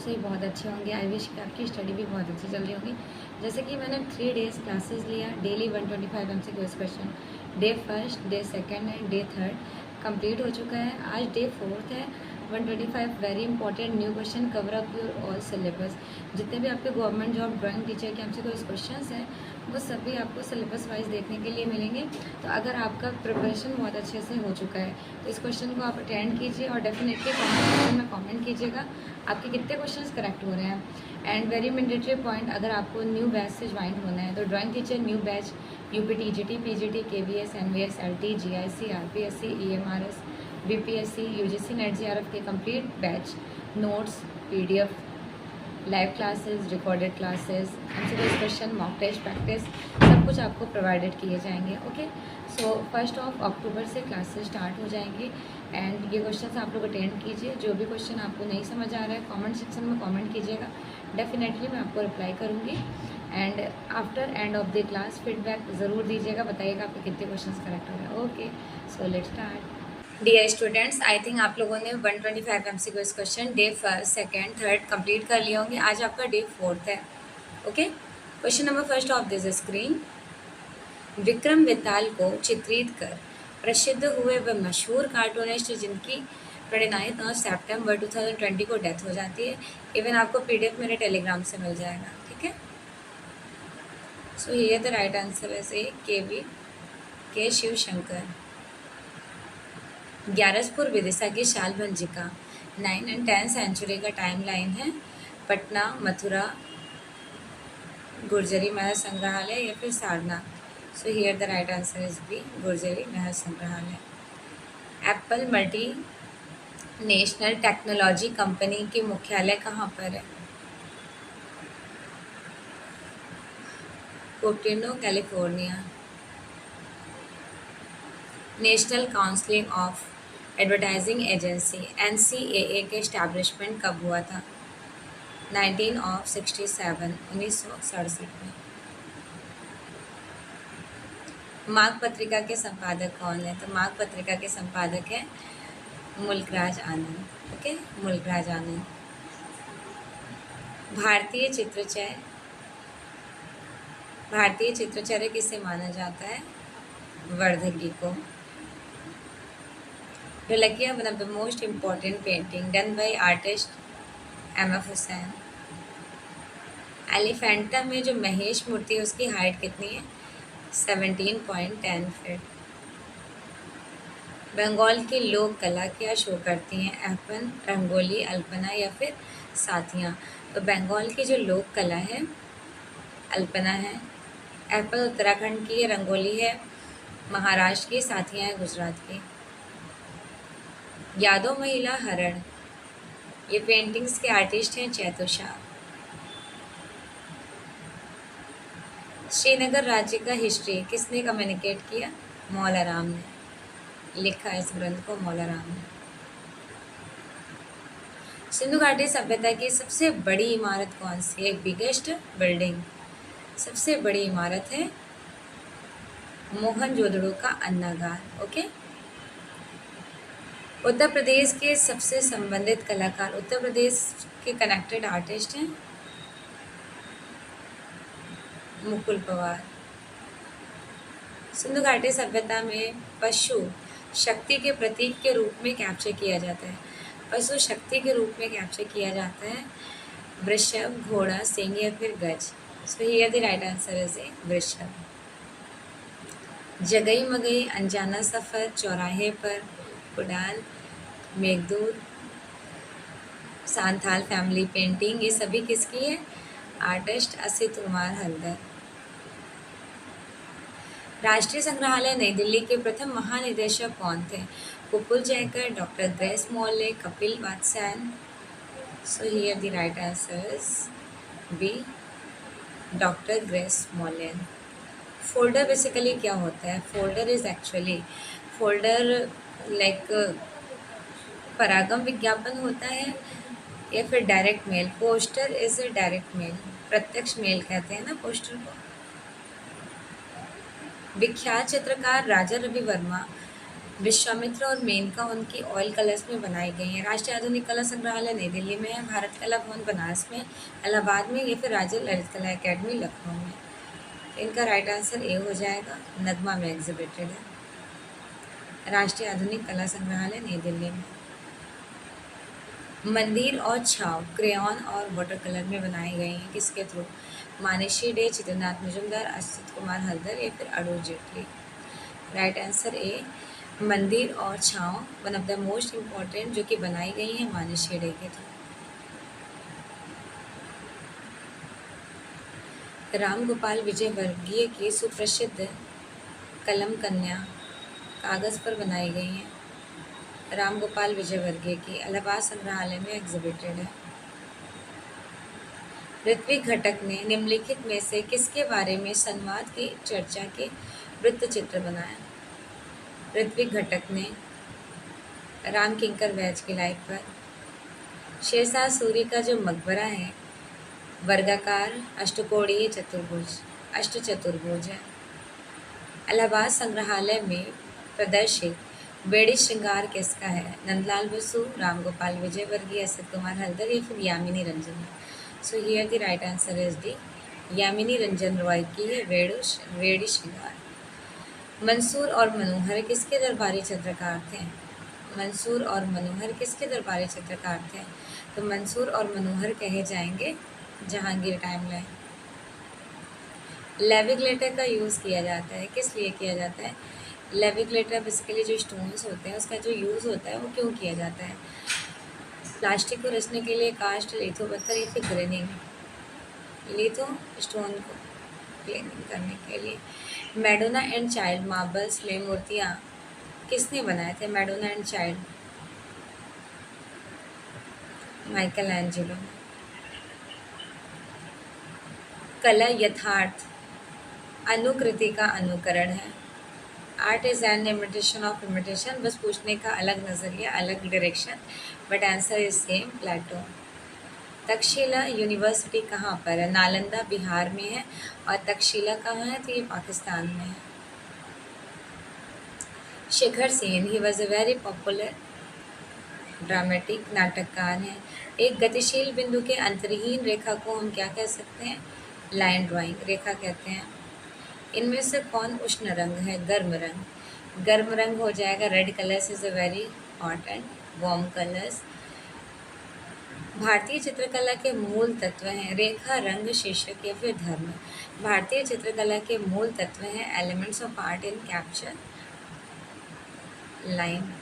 से भी बहुत अच्छे होंगे। आई विश कि आपकी स्टडी भी बहुत अच्छी चल रही होगी। जैसे कि मैंने 3 डेज़ क्लासेस लिया, daily 125 MCQ question, day first, day second and day third complete हो चुका है। आज डे फोर्थ है। 125 very important new question cover up your all syllabus. जितने भी आपके गवर्नमेंट जॉब ड्राइंग टीचर के MCQ क्वेश्चन हैं वो सभी आपको सिलेबस वाइज देखने के लिए मिलेंगे। तो अगर आपका प्रिपरेशन बहुत अच्छे से हो चुका है तो इस क्वेश्चन को आप अटेंड कीजिए और डेफिनेटली कमेंट सेक्शन में कमेंट कीजिएगा आपके कितने क्वेश्चंस करेक्ट हो रहे हैं। एंड वेरी मैंडेटरी पॉइंट, अगर आपको न्यू बैच से ज्वाइन होना है तो drawing teacher new batch UP TGT PGT KVS NVS LT GIC RPSC EMRS BPSC UGC NET JRF के complete batch, notes, PDF, live classes, recorded classes, MCQ question, mock test, practice सब कुछ आपको provided किए जाएंगे। Okay, सो 1 अक्टूबर से classes start हो जाएंगी and ये क्वेश्चन आप लोग अटेंड कीजिए। जो भी क्वेश्चन आपको नहीं समझ आ रहा है कमेंट सेक्शन में कमेंट कीजिएगा, डेफिनेटली मैं आपको रिप्लाई करूँगी। And after end of the class feedback ज़रूर दीजिएगा, बताइएगा आपके कितने क्वेश्चन करेक्ट हो रहे हैं। Okay, so let's start. Dear students, I think आप लोगों ने 125 MCQ question day first, second, third complete कर लिए होंगे। आज आपका डे फोर्थ है। Okay, question number first of this screen. Vikram Betal को चित्रित कर प्रसिद्ध हुए वह मशहूर कार्टूनिस्ट जिनकी 29 सितंबर 2020 को डेथ हो जाती है। इवन आपको PDF मेरे टेलीग्राम से मिल जाएगा। ठीक है, so here the right answer is A K Shivshankar. Gyaraspur Vidisha की शाल भंजिका 9 एंड 10 सेंचुरी का टाइम लाइन है। पटना, मथुरा, गुर्जरी महल संग्रहालय या फिर Sarnath. So here the right answer is B, Gujari Mahal संग्रहालय। Apple multinational technology company की मुख्यालय कहाँ पर है? Cupertino, California. National Council of Advertising Agency NCAA के इस्टेब्लिशमेंट कब हुआ था? 1967 में। माघ पत्रिका के संपादक कौन है? तो माघ पत्रिका के संपादक है मुल्कराज आनंद। ओके, मुल्कराज आनंद। भारतीय चित्रचर्य किसे माना जाता है? वर्धगी को। Dholakia, one of the most important painting done bye artist MF Hussain. Elephanta में जो महेश मूर्ति है उसकी हाइट कितनी है? 17.10 फीट। बंगाल की लोक कला क्या शो करती हैं? एपन, रंगोली, अल्पना या फिर साथियाँ। तो बंगाल की जो लोक कला है अल्पना है, एपल उत्तराखंड की, रंगोली है महाराष्ट्र की, साथियाँ है गुजरात की। यादव महिला हरण, ये पेंटिंग्स के आर्टिस्ट हैं चैतुषा। श्रीनगर राज्य का हिस्ट्री किसने कम्युनिकेट किया? मौला राम ने लिखा इस ग्रंथ को, मौला राम ने। सिंधु घाटी सभ्यता की सबसे बड़ी इमारत कौन सी है? बिगेस्ट बिल्डिंग, सबसे बड़ी इमारत है मोहनजोदड़ो का अन्नागार। ओके, उत्तर प्रदेश के सबसे संबंधित कलाकार, उत्तर प्रदेश के कनेक्टेड आर्टिस्ट हैं मुकुल पवार। सिंधु घाटी सभ्यता में पशु शक्ति के प्रतीक के रूप में कैप्चर किया जाता है। पशु शक्ति के रूप में कैप्चर किया जाता है वृषभ, घोड़ा, सिंह या फिर गज। सो here the right answer is ए वृषभ। जगई मगई, अनजाना सफ़र, चौराहे पर, उड़ान, मेघदूत, सांथाल फैमिली पेंटिंग, ये सभी किसकी है? आर्टिस्ट असित कुमार हल्दर। राष्ट्रीय संग्रहालय नई दिल्ली के प्रथम महानिदेशक कौन थे? Pupul Jayakar, doctor Grace Morley, Kapil Vatsyayan. So here the right answer is B, doctor Grace Morley. Folder basically क्या होता है? Folder is actually, folder like परागम विज्ञापन होता है या फिर direct mail. Poster is a direct mail, प्रत्यक्ष मेल कहते हैं ना पोस्टर को। विख्यात चित्रकार राजा रवि वर्मा विश्वामित्र और मेनका उनकी ऑयल कलर्स में बनाई गई हैं। राष्ट्रीय आधुनिक कला संग्रहालय नई दिल्ली में है, भारत कला भवन बनारस में, इलाहाबाद में, या फिर राज्य ललित कला एकेडमी लखनऊ में। इनका राइट आंसर ए हो जाएगा, नगमा में एग्जिबिटेड है। राष्ट्रीय आधुनिक कला संग्रहालय नई दिल्ली में। मंदिर और छाव क्रेयॉन और वाटर कलर में बनाई गई हैं, किसके थ्रू? मानेशी डे, चित्रनाथ मजुमदार, अच्युत कुमार हल्दर, या फिर Arun Jaitley. Right answer A, मंदिर और छाव one of the most important जो कि बनाई गई है मानेशी डे के थ्रू। राम गोपाल विजयवर्गीय की सुप्रसिद्ध कलम कन्या कागज़ पर बनाई गई हैं। राम गोपाल विजयवर्गीय की इलाहाबाद संग्रहालय में एग्जिबिटेड है। ऋत्विक घटक ने निम्नलिखित में से किसके बारे में संवाद की चर्चा के वृत्त चित्र बनाया? ऋत्विक घटक ने राम किंकर वैज की लाइफ पर। शेरशाह सूरी का जो मकबरा है वर्गाकार अष्टकोणीय अष्टचतुर्भुज है। इलाहाबाद संग्रहालय में प्रदर्शित बेड़ी श्रृंगार किसका है? नंदलाल बसु, राम गोपाल विजयवर्गीय, अच्युत कुमार हल्दर, या फिर यामिनी रंजन। सो here the right answer is D, Yamini Ranjan Roy की है बेड़ी श्रृंगार। मंसूर और मनोहर किसके दरबारी चित्रकार थे? मंसूर और मनोहर किसके दरबारी चित्रकार थे? तो मंसूर और मनोहर कहे जाएंगे जहांगीर टाइमलाइन। लेविग्लेटर का यूज़ किया जाता है, किस लिए किया जाता है? लेविग्लेटर बेसिकली जो स्टोन्स होते हैं उसका जो यूज़ होता है वो क्यों किया जाता है? प्लास्टिक को रचने के लिए, कास्ट, लिथो पत्थर, या फिर ग्रेनिंग? लिथो स्टोन को ग्रेनिंग करने के लिए। मैडोना एंड चाइल्ड मार्बल स्ले मूर्तियाँ किसने बनाए थे? Madonna and child Michelangelo. कला यथार्थ अनुकृति का अनुकरण है। Art is an imitation of imitation, बस पूछने का अलग नज़रिया, अलग direction, but answer is same, Plato. Takshashila university कहाँ पर है? नालंदा बिहार में है, और तक्षशिला कहाँ है? तो ये पाकिस्तान में है। Shekhar Sen, he was a very popular dramatic नाटककार हैं। एक गतिशील बिंदु के अंतर्हीन रेखा को हम क्या कह सकते हैं? लाइन ड्राइंग रेखा कहते हैं। इनमें से कौन उष्ण रंग है? गर्म रंग। गर्म रंग हो जाएगा red colours is a very hot and warm colours. भारतीय चित्रकला के मूल तत्व हैं रेखा, रंग, शीर्षक, या फिर धर्म। भारतीय चित्रकला के मूल तत्व हैं elements of art in capture, line.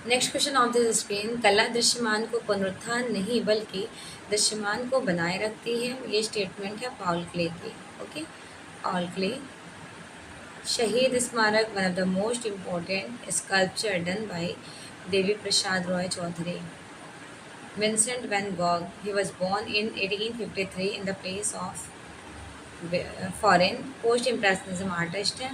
Next question of this screen, कला दृश्यमान को पुनरुत्थान नहीं बल्कि दृश्यमान को बनाए रखती है, ये स्टेटमेंट है पॉल क्ले की। Okay, Paul Klee. Shaheed Smarak one of the most important sculpture done by Devi Prasad Roy Chowdhury. Vincent van Gogh, he was born in 1853 in the place of foreign post impressionism artist है।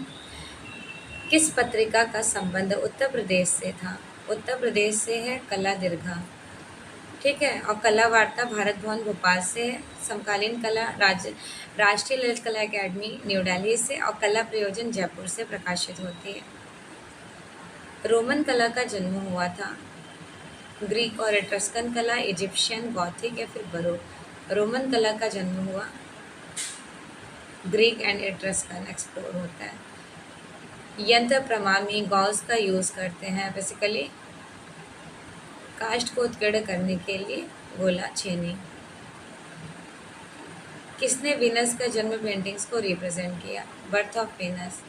किस पत्रिका का संबंध उत्तर प्रदेश से था? उत्तर प्रदेश से है कला दीर्घा, ठीक है, और कला वार्ता भारत भवन भोपाल से है। समकालीन कला राष्ट्रीय ललित कला एकेडमी न्यू दिल्ली से, और कला प्रयोजन जयपुर से प्रकाशित होती है। रोमन कला का जन्म हुआ था। ग्रीक और एट्रस्कन कला, इजिप्शियन, गॉथिक, या फिर बरोक। रोमन कला का जन्म हुआ, ग्रीक एंड एट्रस्कन एक्सप्लोर होता है। यंत्र प्रमामी गॉज का यूज़ करते हैं बेसिकली कास्ट को उत्कीर्ण करने के लिए, गोला छेनी। किसने वीनस का जन्म पेंटिंग्स को रिप्रेजेंट किया? Birth of Venus,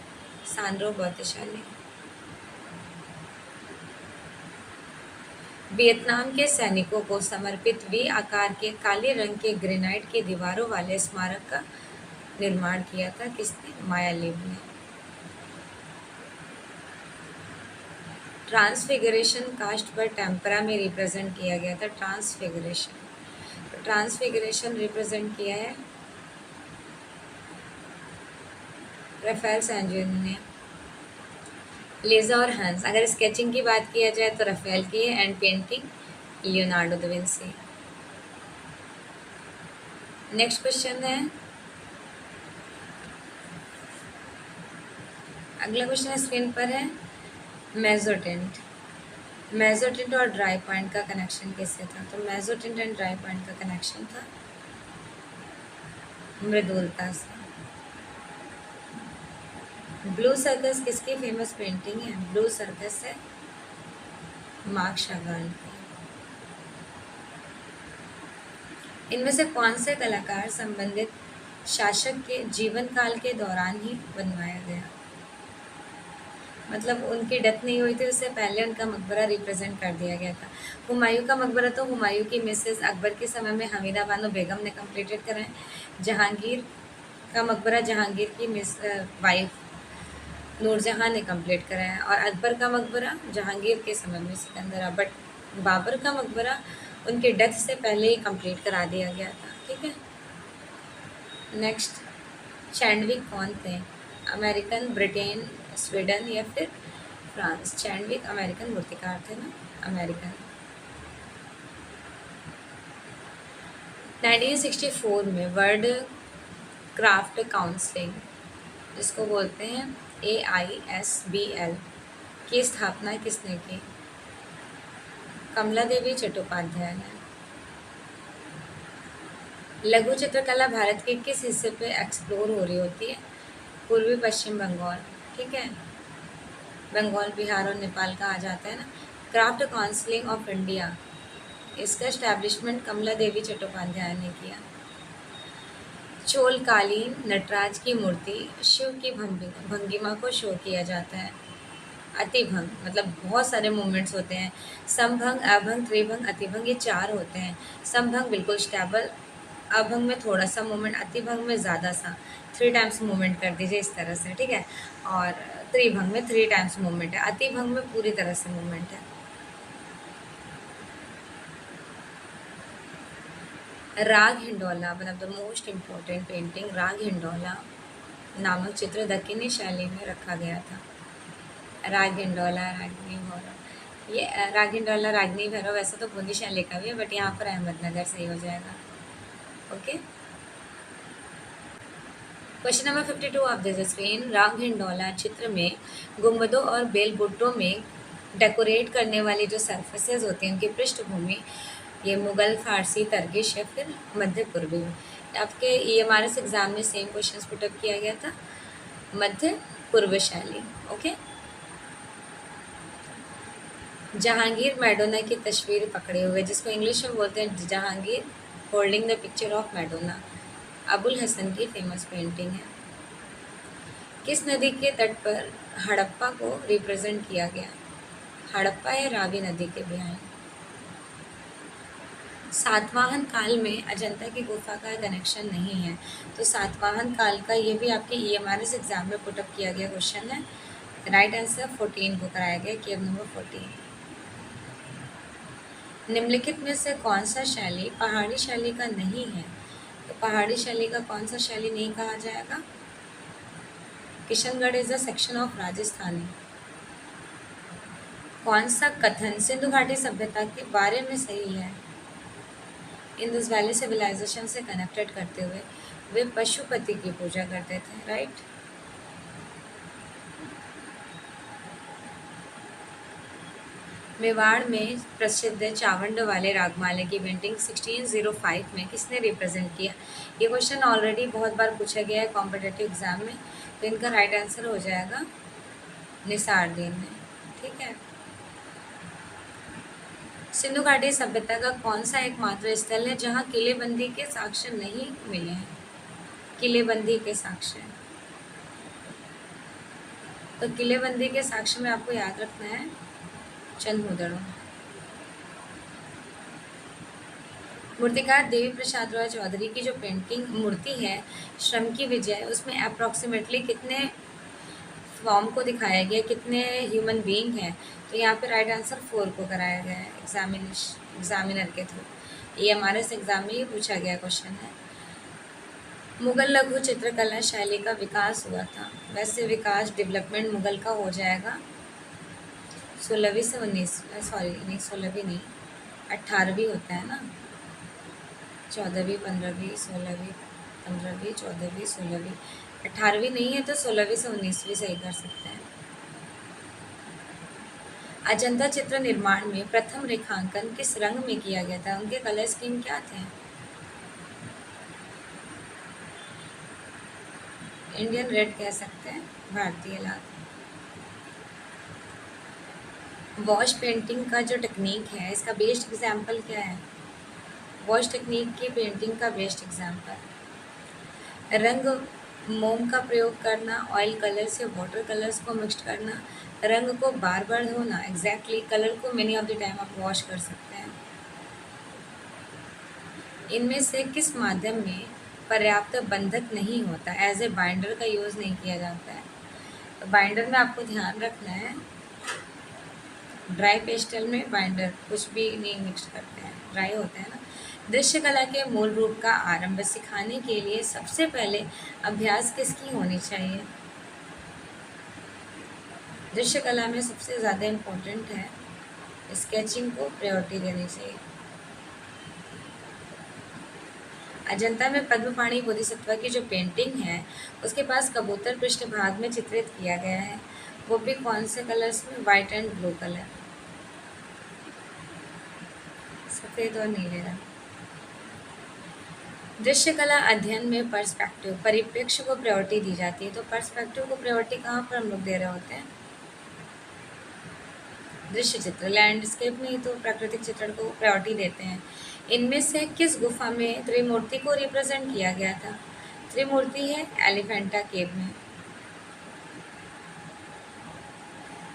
Sandro Botticelli. Vietnam के सैनिकों को समर्पित वी आकार के काले रंग के ग्रेनाइट की दीवारों वाले स्मारक का निर्माण किया था किसने? माया लिव ने। ट्रांसफिगरेशन कास्ट पर टेम्परा में रिप्रेजेंट किया गया था। ट्रांसफिगरेशन रिप्रेजेंट किया है राफेल सैंजोन ने। लेज़ा और हंस, अगर स्केचिंग की बात किया जाए तो राफेल की है, and painting Leonardo da Vinci. Next question है, अगला क्वेश्चन स्क्रीन पर है, मेसोटिंट। मेसोटिंट और ड्राई पॉइंट का कनेक्शन कैसे था? तो मेसोटिंट एंड ड्राई पॉइंट का कनेक्शन था मृदुलता से। ब्लू सर्कस किसकी फेमस पेंटिंग है? ब्लू सर्कस है मार्क शगाल की। इनमें से कौन से कलाकार संबंधित शासक के जीवन काल के दौरान ही बनवाया गया? मतलब उनकी डेथ नहीं हुई थी, उससे पहले उनका मकबरा रिप्रेजेंट कर दिया गया था। हुमायूं का मकबरा तो हुमायूं की मिसेस अकबर के समय में हमीदा बानो बेगम ने कंप्लीटेड करा है। जहांगीर का मकबरा जहांगीर की वाइफ नूरजहां ने कंप्लीट करा है। और अकबर का मकबरा जहांगीर के समय में सिकंदरा, बट बाबर का मकबरा उनके डेथ से पहले ही कंप्लीट करा दिया गया था। ठीक है, नेक्स्ट, चैंडविक कौन थे? अमेरिकन, ब्रिटेन, स्वीडन या फिर फ्रांस? चैंडविक अमेरिकन मूर्तिकार थे ना, अमेरिकन। 1964 में वर्ल्ड क्राफ्ट काउंसिल, जिसको बोलते हैं AISBL, की स्थापना किसने की? कमला देवी चट्टोपाध्याय ने। लघु चित्रकला भारत के किस हिस्से पे एक्सप्लोर हो रही होती है? पूर्वी पश्चिम बंगाल। ठीक है, बंगाल, बिहार और नेपाल का आ जाता है ना। क्राफ्ट काउंसिल ऑफ इंडिया, इसका एस्टैब्लिशमेंट कमला देवी चट्टोपाध्याय ने किया। चोल कालीन नटराज की मूर्ति शिव की भंगिमा को शो किया जाता है। अतिभंग, मतलब बहुत सारे मूवमेंट्स होते हैं। समभंग, अभंग, त्रिभंग, अतिभंग, ये 4 होते हैं। समभंग बिल्कुल स्टेबल, अभंग में थोड़ा सा मूवमेंट, अतिभंग में ज़्यादा सा, 3 टाइम्स मूवमेंट कर दीजिए इस तरह से। ठीक है, और त्रिभंग में 3 टाइम्स मूवमेंट है, अतिभंग में पूरी तरह से मूवमेंट है। राग Hindola, one of the most important painting, राग हिंडोला नामक चित्र दक्कनी शैली में रखा गया था। राग हिंडोला, रागनी भैरव, ये राग हिंडोला रागनी भैरव वैसे तो बूंदी शैली का भी है, बट यहाँ पर अहमदनगर सही हो जाएगा। Okay, question number 52 of this screen, राग हिंडोला चित्र में गुंबदों और बेलबुट्टों में डेकोरेट करने वाली जो सरफेसेस होती हैं उनकी पृष्ठभूमि, ये मुगल, फारसी, तर्किश या फिर मध्य पूर्वी? आपके EMRS एग्जाम में सेम क्वेश्चंस पुटअप किया गया था, मध्य पूर्व शैली। ओके, जहांगीर मैडोना की तस्वीर पकड़े हुए, जिसको इंग्लिश में बोलते हैं Jahangir holding the picture of Madonna, Abul Hassan की फेमस पेंटिंग है। किस नदी के तट पर हड़प्पा को रिप्रेजेंट किया गया? हड़प्पा है रावी नदी के बिहाइंड। सातवाहन काल में अजंता की गुफा का कनेक्शन नहीं है, तो सातवाहन काल का ये भी आपके EMRS एग्जाम में पुटअप किया गया क्वेश्चन है। राइट आंसर 14 को कराया गया, केव नंबर 14। निम्नलिखित में से कौन सा शैली पहाड़ी शैली का नहीं है? तो पहाड़ी शैली का कौन सा शैली नहीं कहा जाएगा? Kishangarh is a section of Rajasthani. कौन सा कथन सिंधु घाटी सभ्यता के बारे में सही है? इंदस वैली सिविलाइजेशन से कनेक्टेड करते हुए वे पशुपति की पूजा करते थे। राइट, मेवाड़ में प्रसिद्ध चावंड वाले रागमाला की पेंटिंग 1605 में किसने रिप्रेजेंट किया? ये क्वेश्चन ऑलरेडी बहुत बार पूछा गया है कॉम्पिटिटिव एग्जाम में, तो इनका राइट आंसर हो जाएगा निसारदीन ने। ठीक है, सिंधु घाटी सभ्यता का कौन सा एकमात्र स्थल है जहाँ किलेबंदी के साक्ष्य नहीं मिले हैं? किलेबंदी के साक्ष्य, तो किलेबंदी के साक्ष्य में आपको याद रखना है चंदमुदड़ों। मूर्तिकार देवी प्रसाद रॉय चौधरी की जो पेंटिंग मूर्ति है श्रम की विजय, उसमें अप्रॉक्सीमेटली कितने फॉर्म को दिखाया गया, कितने ह्यूमन बीइंग हैं? तो यहाँ पे राइट आंसर 4 को कराया गया है एग्जामिनर के थ्रू। EMRS एग्जाम में ये पूछा गया क्वेश्चन है। मुगल लघु चित्रकला शैली का विकास हुआ था, वैसे विकास डेवलपमेंट मुगल का हो जाएगा 16वीं से 16वीं नहीं, 18वीं होता है ना, 14वीं, 15वीं, 16वीं, 15वीं, 14वीं, 16वीं, 18वीं नहीं है तो 16वीं से 19वीं सही कर सकते हैं। अजंता चित्र निर्माण में प्रथम रेखांकन किस रंग में किया गया था? उनके कलर स्कीम क्या थे? इंडियन रेड कह सकते हैं, भारतीय लाल। वॉश पेंटिंग का जो टेक्निक है इसका बेस्ट एग्जाम्पल क्या है? वॉश टेक्निक की पेंटिंग का बेस्ट एग्जाम्पल रंग मोम का प्रयोग करना, ऑयल कलर से वाटर कलर्स को मिक्स करना, रंग को बार बार धोना। एग्जैक्टली कलर को मेनी ऑफ द टाइम आप वॉश कर सकते हैं। इनमें से किस माध्यम में पर्याप्त बंधक नहीं होता? एज ए बाइंडर का यूज़ नहीं किया जाता है। तो बाइंडर में आपको ध्यान रखना है, ड्राई पेस्टल में बाइंडर कुछ भी नहीं मिक्स करते हैं, ड्राई होता है ना। दृश्य कला के मूल रूप का आरंभ सिखाने के लिए सबसे पहले अभ्यास किसकी होनी चाहिए? दृश्य कला में सबसे ज़्यादा इम्पोर्टेंट है स्केचिंग को प्रायोरिटी देनी चाहिए। अजंता में पद्मपाणि बोधिसत्व की जो पेंटिंग है उसके पास कबूतर पृष्ठभाग में चित्रित किया गया है, वो भी कौन से कलर्स में? वाइट एंड ब्लू कलर, सफ़ेद और नीले रंग। दृश्य कला अध्ययन में पर्सपेक्टिव परिप्रेक्ष्य को प्रायोरिटी दी जाती है, तो पर्सपेक्टिव को प्रायोरिटी कहाँ पर हम लोग दे रहे होते हैं? दृश्य चित्र, लैंडस्केप में ही तो प्राकृतिक चित्रण को प्रायोरिटी देते हैं। इनमें से किस गुफा में त्रिमूर्ति को रिप्रेजेंट किया गया था? त्रिमूर्ति है एलिफेंटा केव में।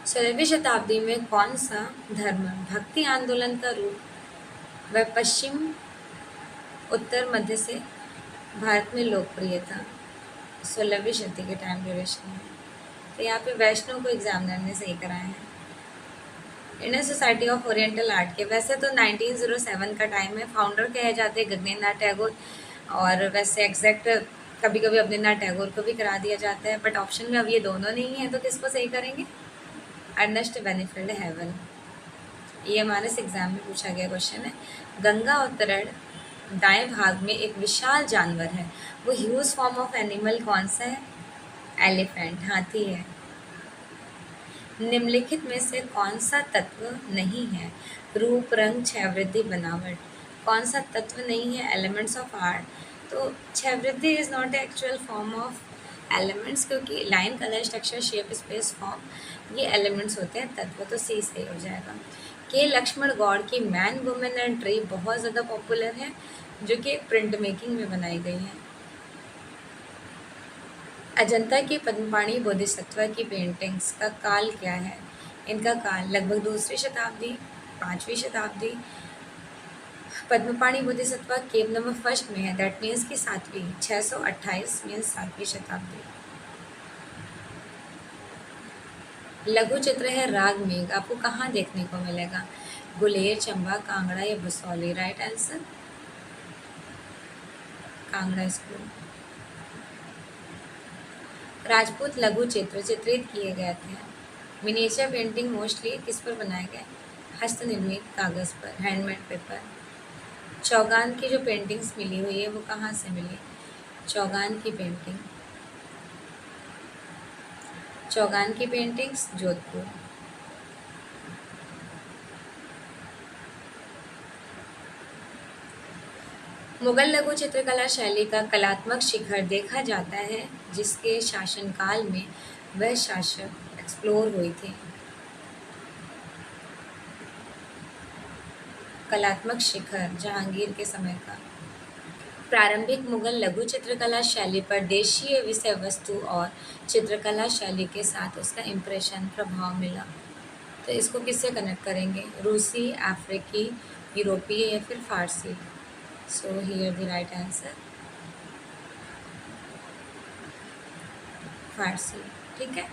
16वीं शताब्दी में कौन सा धर्म भक्ति आंदोलन का रूप व पश्चिम उत्तर मध्य से भारत में लोकप्रिय था? 16वीं शताब्दी के टाइम ड्यूरेशन में। तो यहाँ पे वैष्णव को एग्जामिनर ने सही कराया है। Indian society of oriental art के वैसे तो 1907 का टाइम है, फाउंडर कहे जाते हैं गगनेन्द्रनाथ टैगोर, और वैसे एग्जैक्ट कभी कभी अवनींद्रनाथ टैगोर को भी करा दिया जाता है, बट ऑप्शन में अब ये दोनों नहीं है तो किसको सही करेंगे? Ernest Binfield Havell. ये हमारे एग्जाम में पूछा गया क्वेश्चन है। गंगा अवतरण दाएं भाग में एक विशाल जानवर है, वो ह्यूज फॉर्म ऑफ एनिमल कौन सा है? एलिफेंट, हाथी है। निम्नलिखित में से कौन सा तत्व नहीं है? रूप, रंग, छायावृद्धि, बनावट। कौन सा तत्व नहीं है? Elements of art. तो छायावृद्धि is not actual form of elements, क्योंकि line, colour, structure, shape, space, form ये एलिमेंट्स होते हैं, तत्व तो सी सही हो जाएगा। के लक्ष्मण गौड़ की मैन, वुमेन एंड ट्री बहुत ज़्यादा पॉपुलर है, जो कि प्रिंट मेकिंग में बनाई गई है। अजंता की पद्मपाणि बोधिसत्व की पेंटिंग्स का काल क्या है? इनका काल लगभग 2वीं शताब्दी, 5वीं शताब्दी। पद्मपाणि बोधिसत्व केव नंबर फर्स्ट में है, दैट मीन्स कि 7वीं, 628 मीन्स 7वीं शताब्दी। लघु चित्र है राग मेघ, आपको कहाँ देखने को मिलेगा? गुलेर, चंबा, कांगड़ा या Basohli? Right answer Kangra school. Rajput लघु चित्र चित्रित किए गए थे। मिनिएचर पेंटिंग मोस्टली किस पर बनाए गए? हस्त निर्मित कागज़ पर, हैंडमेड पेपर। चौगान की जो पेंटिंग्स मिली हुई है वो कहाँ से मिली? चौगान की पेंटिंग, चौगान की पेंटिंग्स जोधपुर। मुगल लघु चित्रकला शैली का कलात्मक शिखर देखा जाता है जिसके शासनकाल में वह शासक एक्सप्लोर हुई थी। कलात्मक शिखर जहांगीर के समय का। प्रारंभिक मुगल लघु चित्रकला शैली पर देशीय विषय वस्तु और चित्रकला शैली के साथ उसका इम्प्रेशन, प्रभाव मिला। तो इसको किससे कनेक्ट करेंगे? रूसी, अफ्रीकी, यूरोपीय या फिर Farsi? So here the right answer Farsi. ठीक है।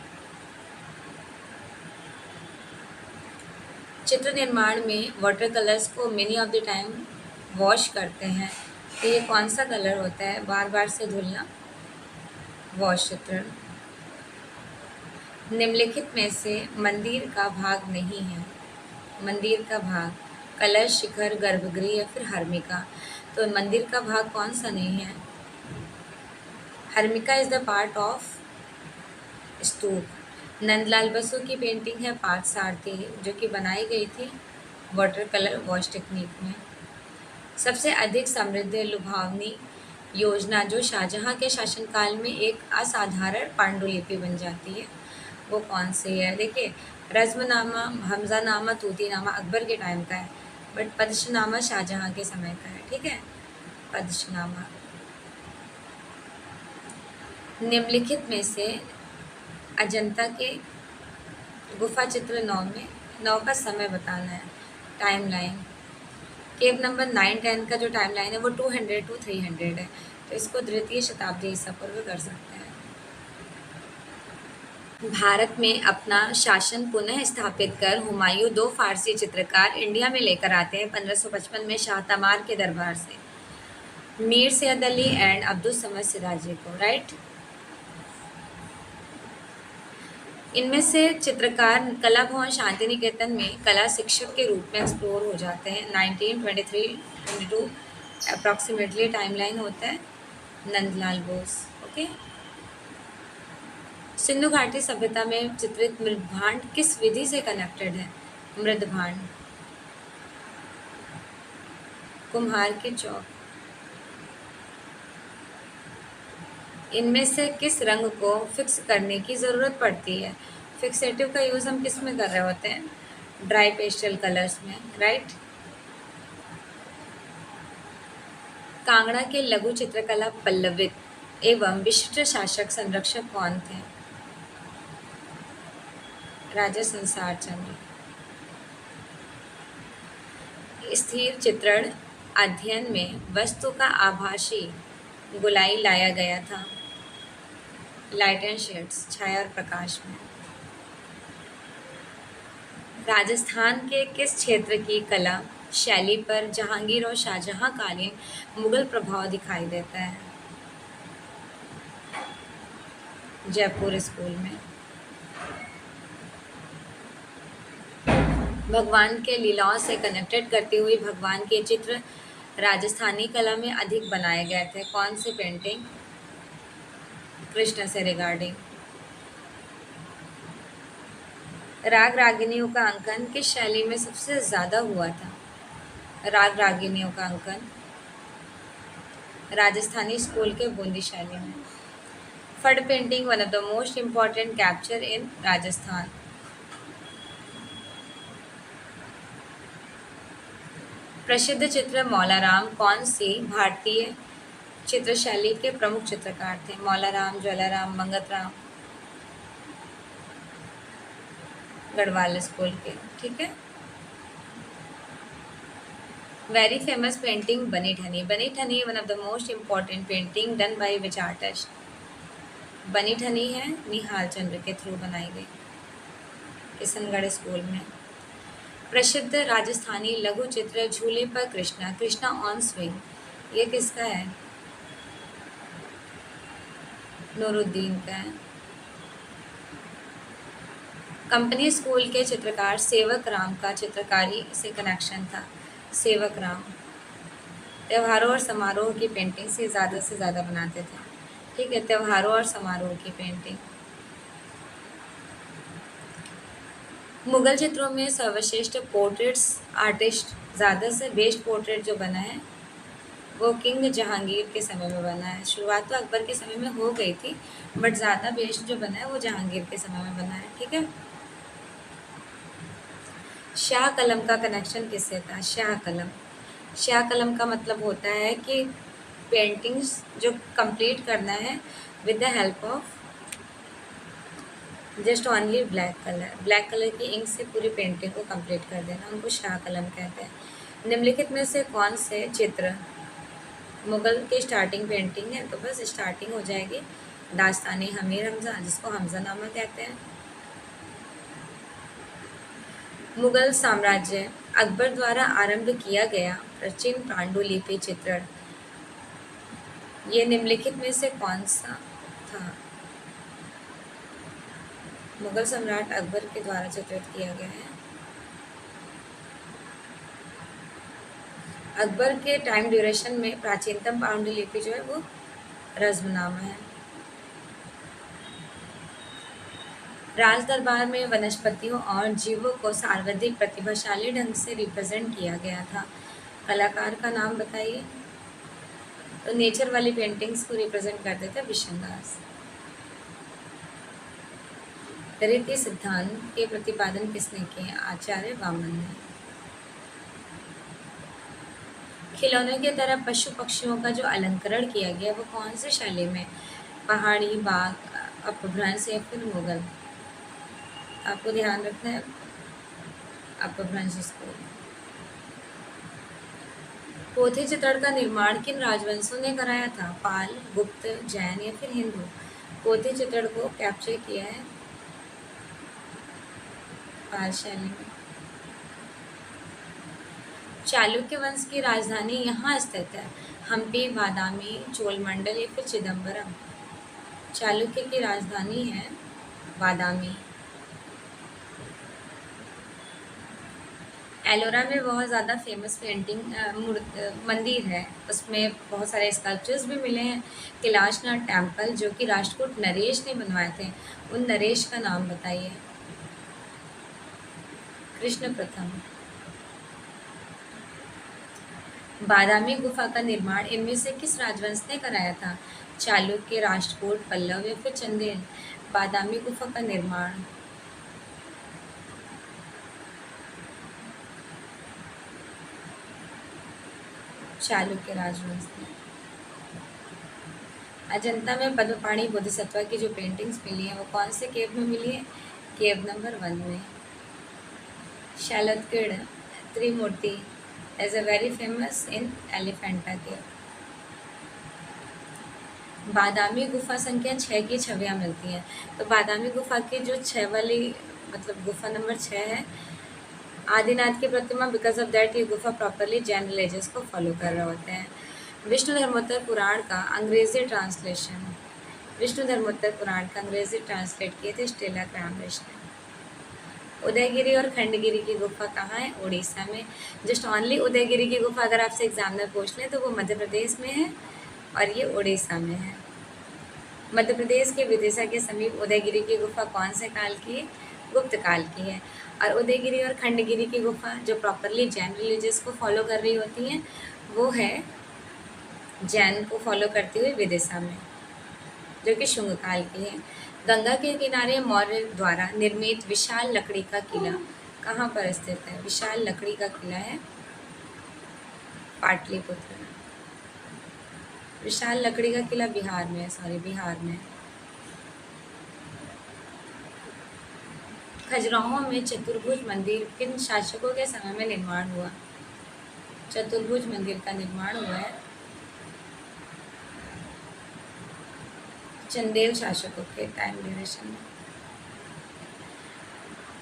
चित्र निर्माण में वाटर कलर्स को many of the time wash करते हैं, तो ये कौन सा कलर होता है? बार बार से धुलना, वॉश चित्रण। निम्नलिखित में से मंदिर का भाग नहीं है। मंदिर का भाग कलश, शिखर, गर्भगृह या फिर हर्मिका? तो मंदिर का भाग कौन सा नहीं है? Harmika is the part of stupa. Nandalal Basu की पेंटिंग है पार्थ सारथी, जो कि बनाई गई थी वाटर कलर वॉश टेक्निक में। सबसे अधिक समृद्ध लुभावनी योजना जो शाहजहां के शासनकाल में एक असाधारण पांडुलिपि बन जाती है, वो कौन सी है? देखिए, रज़्मनामा, हमज़ानामा, तूतीनामा अकबर के टाइम का है, बट पदशनामा शाहजहां के समय का है। ठीक है, पदशनामा। निम्नलिखित में से अजंता के गुफा चित्र 9 में 9 का समय बताना है, टाइमलाइन। केव नंबर 9-10 का जो टाइमलाइन है वो 200 to 300 है, तो इसको द्वितीय शताब्दी ईसा पूर्व कर सकते हैं। भारत में अपना शासन पुनः स्थापित कर हुमायूं 2 फारसी चित्रकार इंडिया में लेकर आते हैं 1555 में शाह तमार के दरबार से, मीर सैयद अली एंड अब्दुल समद सिराजी को। राइट, इनमें से चित्रकार कला भवन शांति निकेतन में कला शिक्षक के रूप में एक्सप्लोर हो जाते हैं। 1923-22 अप्रॉक्सीमेटली टाइमलाइन होता है। नंदलाल बोस। ओके, सिंधु घाटी सभ्यता में चित्रित मृदभांड किस विधि से कनेक्टेड है? मृदभांड, कुम्हार के चौक। इनमें से किस रंग को फिक्स करने की ज़रूरत पड़ती है? फिक्सेटिव का यूज़ हम किस में कर रहे होते हैं? ड्राई पेस्टल कलर्स में। राइट, कांगड़ा के लघु चित्रकला पल्लवित एवं विशिष्ट शासक संरक्षक कौन थे? राजा संसार चंद्र। स्थिर चित्रण अध्ययन में वस्तु का आभासी गोलाई लाया गया था, लाइट एंड शेड्स, छाया और प्रकाश में। राजस्थान के किस क्षेत्र की कला शैली पर जहांगीर और शाहजहां कालीन मुगल प्रभाव दिखाई देता है? जयपुर स्कूल में। भगवान के लीलाओं से कनेक्टेड करती हुई भगवान के चित्र राजस्थानी कला में अधिक बनाए गए थे। कौन सी पेंटिंग? कृष्ण से रिगार्डिंग। राग रागिनियों का अंकन किस शैली में सबसे ज़्यादा हुआ था? राग रागिनियों का अंकन राजस्थानी स्कूल के बूंदी शैली में। Phad painting one of the most important capture in Rajasthan. प्रसिद्ध चित्र मौलाराम कौन सी भारतीय चित्रशैली के प्रमुख चित्रकार थे? मौलाराम, ज्वालाराम, मंगतराम, गढ़वाल स्कूल के। ठीक है, very famous painting Bani Thani. Bani Thani one of the most important painting done by which artist? Bani Thani है निहाल चंद्र के थ्रू बनाई गई, किशनगढ़ स्कूल में। प्रसिद्ध राजस्थानी लघु चित्र झूले पर कृष्णा, कृष्णा ऑन स्विंग, ये किसका है? नूरुद्दीन का है। कंपनी स्कूल के चित्रकार सेवक राम का चित्रकारी से कनेक्शन था। सेवक राम त्योहारों और समारोह की पेंटिंग से ज़्यादा बनाते थे। ठीक है, त्योहारों और समारोह की पेंटिंग। मुगल चित्रों में सर्वश्रेष्ठ पोर्ट्रेट्स आर्टिस्ट, ज़्यादा से बेस्ट पोर्ट्रेट जो बना है वो किंग जहांगीर के समय में बना है। शुरुआत तो अकबर के समय में हो गई थी, बट ज़्यादा बेस्ट जो बना है वो जहांगीर के समय में बना है। ठीक है, शाह कलम का कनेक्शन किससे था? शाह कलम, शाह कलम का मतलब होता है कि पेंटिंग्स जो कंप्लीट करना है with the help of just only black colour, black colour की इंक से पूरी पेंटिंग को कंप्लीट कर देना, उनको शाह कलम कहते हैं। निम्नलिखित में से कौन से चित्र मुगल की स्टार्टिंग पेंटिंग है? तो बस स्टार्टिंग हो जाएगी दास्तानी हमीर हमजा, जिसको हमजानामा कहते हैं। मुगल साम्राज्य अकबर द्वारा आरंभ किया गया प्राचीन पांडुलिपि चित्रण, ये निम्नलिखित में से कौन सा था? मुगल सम्राट अकबर के द्वारा चित्रित किया गया है। अकबर के टाइम ड्यूरेशन में प्राचीनतम पांडुलिपि जो है वो रज़्मनामा है। राज दरबार में वनस्पतियों और जीवों को सर्वाधिक प्रतिभाशाली ढंग से रिप्रेजेंट किया गया था। कलाकार का नाम बताइए। तो नेचर वाली पेंटिंग्स को रिप्रेजेंट करते थे विश्वदास। रीति सिद्धांत के प्रतिपादन किसने किए? आचार्य वामन ने। खिलौने की तरह पशु पक्षियों का जो अलंकरण किया गया वो कौन से शैली में? पहाड़ी, बाग, अपभ्रंश या फिर मुगल? आपको ध्यान रखना है अपभ्रंश स्कूल। पोथी चित्रण का निर्माण किन राजवंशों ने कराया था? पाल, गुप्त, जैन या फिर हिंदू? पोथी चित्रण को कैप्चर किया है पाल शैली में। चालुक्य वंश की राजधानी यहाँ स्थित है। हम्पी, बादामी, चोलमंडल या फिर चिदम्बरम? चालुक्य की राजधानी है बादामी। एलोरा में बहुत ज़्यादा फेमस पेंटिंग मंदिर है, उसमें बहुत सारे स्कल्पचर्स भी मिले हैं। कैलाशनाथ टेम्पल जो कि राष्ट्रकूट नरेश ने बनवाए थे, उन नरेश का नाम बताइए। कृष्ण प्रथम। बादामी गुफा का निर्माण इनमें से किस राजवंश ने कराया था? चालुक्य, राष्ट्रकूट, पल्लव या फिर चंदेल? बादामी गुफा का निर्माण चालुक्य राजवंश ने। अजंता में पद्मपाणि बोधिसत्व की जो पेंटिंग्स मिली हैं वो कौन से केव में मिली है? केव नंबर 1 में। शैलदगढ़ Trimurti is a very famous in Elephanta cave. Badami गुफा संख्या 6 की छवियां मिलती हैं। तो बादामी गुफा की जो 6 वाली मतलब गुफा नंबर 6 है, आदिनाथ की प्रतिमा, बिकॉज ऑफ दैट ये गुफा प्रॉपरली जैन रिलीजियस को फॉलो कर रहे होते हैं। विष्णु धर्मोत्तर पुराण का अंग्रेजी ट्रांसलेशन, विष्णु धर्मोत्तर पुराण का अंग्रेजी ट्रांसलेट किए थे स्टेला क्रैमरिश ने। उदयगिरी और खंडगिरी की गुफा कहाँ है? उड़ीसा में। जस्ट ओनली उदयगिरी की गुफा अगर आपसे एग्जामिनर पूछ लें तो वो मध्य प्रदेश में है और ये उड़ीसा में है। मध्य प्रदेश के विदिशा के समीप उदयगिरी की गुफा कौन से काल की है? गुप्त काल की है। और उदयगिरी और खंडगिरी की गुफा जो प्रॉपरली जैन रिलीजियस को फॉलो कर रही होती हैं वो है जैन को फॉलो करती हुई विदिशा में, जो कि शुंग काल की है। गंगा के किनारे मौर्य द्वारा निर्मित विशाल लकड़ी का किला कहाँ पर स्थित है? विशाल लकड़ी का किला है पाटलिपुत्र में। विशाल लकड़ी का किला बिहार में है, बिहार में। खजुराहो में चतुर्भुज मंदिर किन शासकों के समय में निर्माण हुआ? चतुर्भुज मंदिर का निर्माण हुआ है चंदेल शासकों के टाइम ड्यूरेशन में।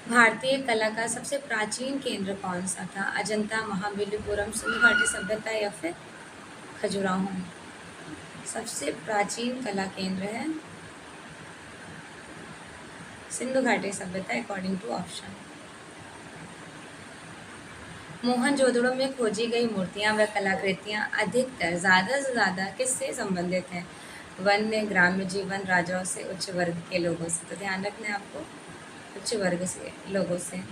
भारतीय कला का सबसे प्राचीन केंद्र कौन सा था? अजंता, महाबलीपुरम, सिंधु घाटी सभ्यता या फिर खजुराहो? सबसे प्राचीन कला केंद्र है सिंधु घाटी सभ्यता अकॉर्डिंग टू ऑप्शन। मोहनजोदड़ो में खोजी गई मूर्तियां व कलाकृतियां अधिकतर ज़्यादा से ज़्यादा किससे संबंधित हैं? वन्य, ग्राम्य जीवन, राजाओं से, उच्च वर्ग के लोगों से। तो ध्यान रखना है आपको, उच्च वर्ग से लोगों से।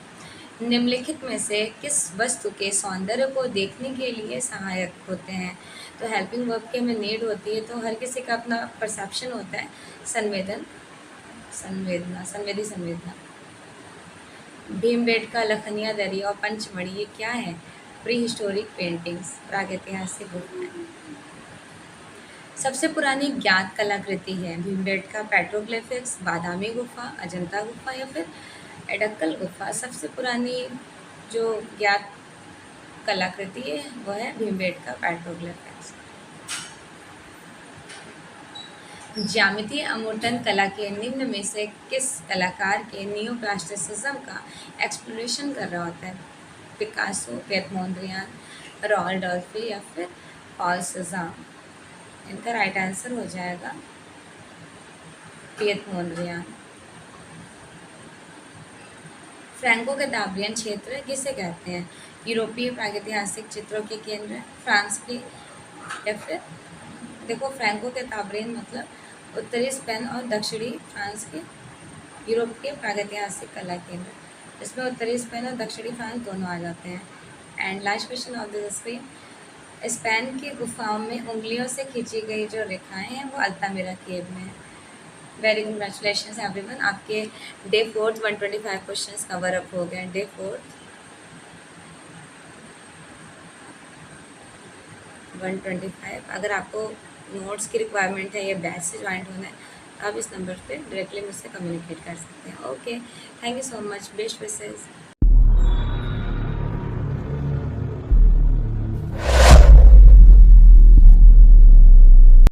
निम्नलिखित में से किस वस्तु के सौंदर्य को देखने के लिए सहायक होते हैं? तो हेल्पिंग वर्ब के में नीड होती है, तो हर किसी का अपना परसेप्शन होता है। संवेदी संवेदना। भीमबेटका, लखनिया दरी और पंचमढ़ी ये क्या है? प्री हिस्टोरिक पेंटिंग्स, प्रागैतिहासिक गुफाएं। सबसे पुरानी ज्ञात कलाकृति है भीमबेटका पेट्रोग्लिफिक्स, बादामी गुफा, अजंता गुफा या फिर एडक्कल गुफा? सबसे पुरानी जो ज्ञात कलाकृति है वो है भीमबेटका पेट्रोग्लिफिक्स। ज्यामितीय अमूर्तन कला के निम्न में से किस कलाकार के नियोप्लास्टिसिज्म का एक्सप्लोरेशन कर रहा होता है? पिकासो, पिएट मोंद्रियान, रॉल डॉल्फी या फिर पॉल सेज़ान? इनका राइट आंसर हो जाएगा पिएट मोंद्रियान। फ्रैंको कैटाब्रियन क्षेत्र किसे कहते हैं? यूरोपीय प्रागैतिहासिक चित्रों के केंद्र, फ्रांस के या फिर देखो फ्रैंको कैटाब्रियन मतलब उत्तरी स्पेन और दक्षिणी फ्रांस के यूरोप के प्रागैतिहासिक कला केंद्र, इसमें उत्तरी स्पेन और दक्षिणी फ्रांस दोनों आ जाते हैं। And last question of this screen, Spain की गुफाओं में उंगलियों से खींची गई जो रेखाएं हैं वो अल्तामिरा केव में है। वेरी कंग्रेचुलेशन एवरीवन, आपके डे 4 125 क्वेश्चंस कवर अप हो गए। डे 4 125। अगर आपको नोट्स की रिक्वायरमेंट है या बैच से ज्वाइन होना है तो आप इस नंबर पे डायरेक्टली मुझसे कम्युनिकेट कर सकते हैं। Okay, thank you so much, best wishes.